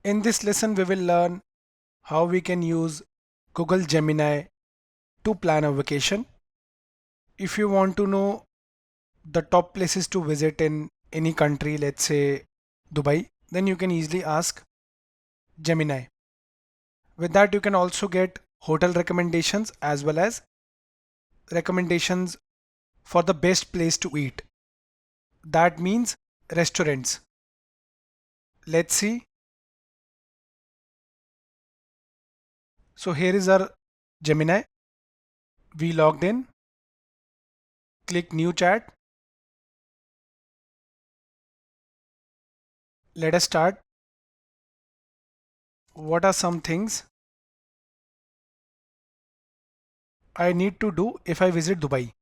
In this lesson, we will learn how we can use Google Gemini to plan a vacation. If you want to know the top places to visit in any country, let's say Dubai, then you can easily ask Gemini. With that, you can also get hotel recommendations as well as recommendations for the best place to eat. That means restaurants. Let's see. So here is our Gemini. We logged in. Click new chat. Let us start. What are some things I need to do if I visit Dubai?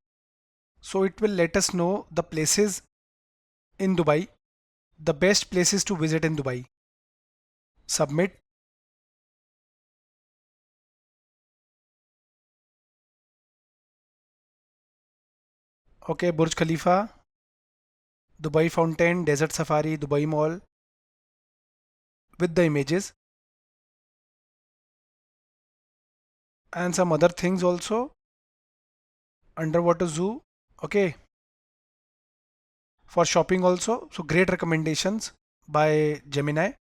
So it will let us know the places in Dubai, the best places to visit in Dubai. Submit. Okay, Burj Khalifa, Dubai Fountain, Desert Safari, Dubai Mall with the images and some other things also. Underwater zoo. Okay, for shopping also. So great recommendations by Gemini.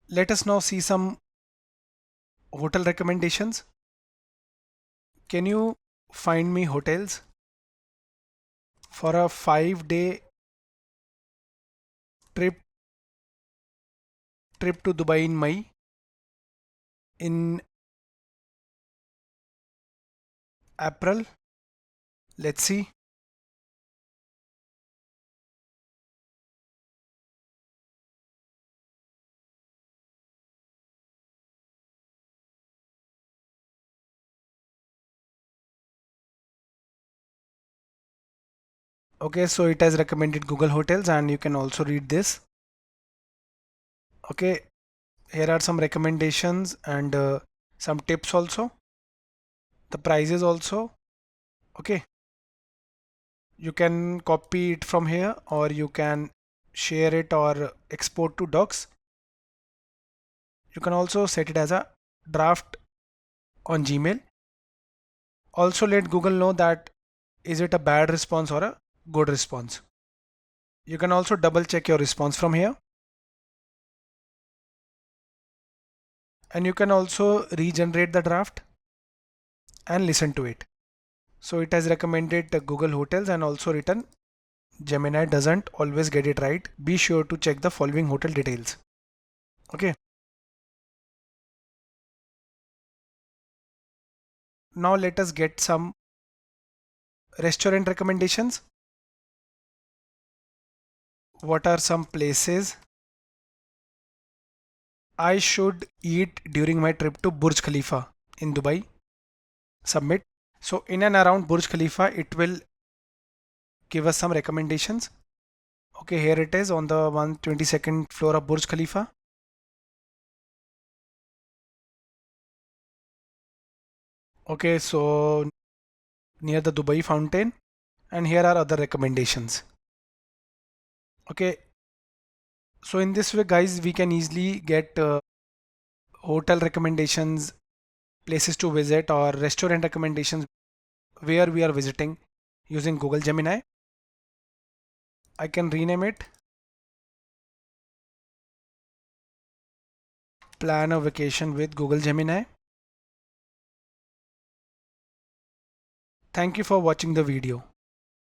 Let us now see some hotel recommendations. Can you find me hotels for a 5 day trip to Dubai in May in April? Let's see. Okay, so it has recommended Google Hotels and you can also read this. Okay, here are some recommendations and some tips also. The prices also. Okay, you can copy it from here or you can share it or export to docs. You can also set it as a draft on Gmail. Also let Google know that is it a bad response or a good response. You can also double check your response from here. And you can also regenerate the draft and listen to it. So it has recommended Google Hotels and also written Gemini doesn't always get it right. Be sure to check the following hotel details. Okay. Now let us get some restaurant recommendations. What are some places I should eat during my trip to Burj Khalifa in Dubai? Submit. So in and around Burj Khalifa, it will give us some recommendations. Okay, here it is on the 122nd floor of Burj Khalifa. Okay, so near the Dubai fountain, and here are other recommendations. Okay, so in this way guys, we can easily get hotel recommendations, places to visit or restaurant recommendations where we are visiting using Google Gemini. I can rename it plan a vacation with Google Gemini. Thank you for watching the video.